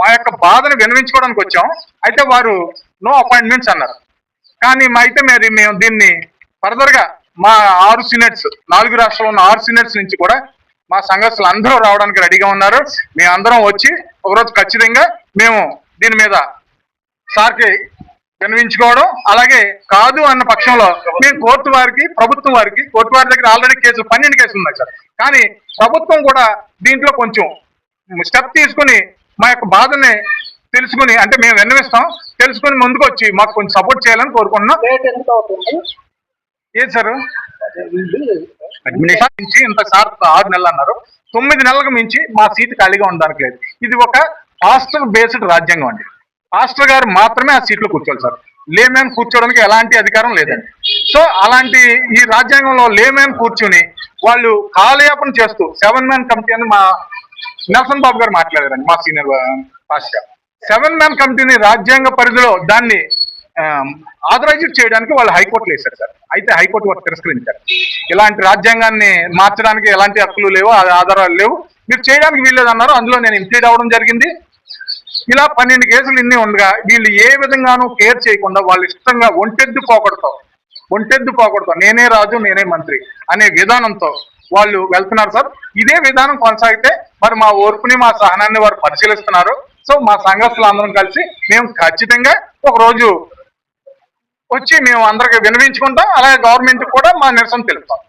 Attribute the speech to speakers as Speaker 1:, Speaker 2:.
Speaker 1: మా యొక్క బాధను వినవించుకోవడానికి వచ్చాం. అయితే వారు నో అపాయింట్మెంట్స్ అన్నారు. కానీ అయితే మేము దీన్ని ఫర్దర్ గా మా 6 సీనియర్స్ 4 రాష్ట్రాల్లో ఉన్న 6 సీనియర్స్ నుంచి కూడా మా సంఘస్థులు అందరూ రావడానికి రెడీగా ఉన్నారు. మేమందరం వచ్చి ఒకరోజు ఖచ్చితంగా మేము దీని మీద సార్కి వినవించుకోవడం, అలాగే కాదు అన్న పక్షంలో మేము కోర్టు వారికి కోర్టు వారి దగ్గర ఆల్రెడీ 12 కేసులు ఉన్నాయి సార్. కానీ ప్రభుత్వం కూడా దీంట్లో కొంచెం స్టెప్ తీసుకుని మా యొక్క బాధని తెలుసుకుని, అంటే మేము విన్నవిస్తాం, తెలుసుకుని ముందుకు వచ్చి మాకు కొంచెం సపోర్ట్ చేయాలని కోరుకుంటున్నాం. ఏది సార్ అడ్మినిస్ట్రేషన్ నుంచి ఇంత సార్ 6 నెలలు అన్నారు, 9 నెలలకు మించి మా సీటు ఖాళీగా ఉండడానికి లేదు. ఇది ఒక పాస్టర్ బేస్డ్ రాజ్యాంగం అండి. పాస్టర్ గారు మాత్రమే ఆ సీట్లో కూర్చోవాలి సార్. లేమ్యాన్ కూర్చోవడానికి ఎలాంటి అధికారం లేదండి. సో అలాంటి ఈ రాజ్యాంగంలో లేమ్యాన్ కూర్చుని వాళ్ళు కాలయాపన చేస్తూ 7 మ్యాన్ కమిటీ అని మా నెల్సన్ బాబు గారు మాట్లాడారండి, మా సీనియర్ పాస్టర్. 7 మ్యాన్ కమిటీని రాజ్యాంగ పరిధిలో దాన్ని ఆథరైజ్ చేయడానికి వాళ్ళు హైకోర్టులో వేశారు సార్. అయితే హైకోర్టు వారు తిరస్కరించారు. ఇలాంటి రాజ్యాంగాన్ని మార్చడానికి ఎలాంటి హక్కులు లేవు, ఆధారాలు లేవు, మీరు చేయడానికి వీల్లేదన్నారు. అందులో నేను ఇంప్లీడ్ అవ్వడం జరిగింది. ఇలా 12 కేసులు ఇన్ని ఉండగా వీళ్ళు ఏ విధంగానూ కేర్ చేయకుండా వాళ్ళు ఇష్టంగా ఒంటెద్దు పోకూడతాం నేనే రాజు నేనే మంత్రి అనే విధానంతో వాళ్ళు వెళ్తున్నారు సార్. ఇదే విధానం కొనసాగితే మరి మా ఓర్పుని మా సహనాన్ని వారు పరిశీలిస్తున్నారు. సో మా సంఘస్థులు అందరం కలిసి మేము ఖచ్చితంగా ఒక రోజు వచ్చి మేము అందరికి వినవించుకుంటాం, అలాగే గవర్నమెంట్ కూడా మా నిరసన తెలుపుతాం.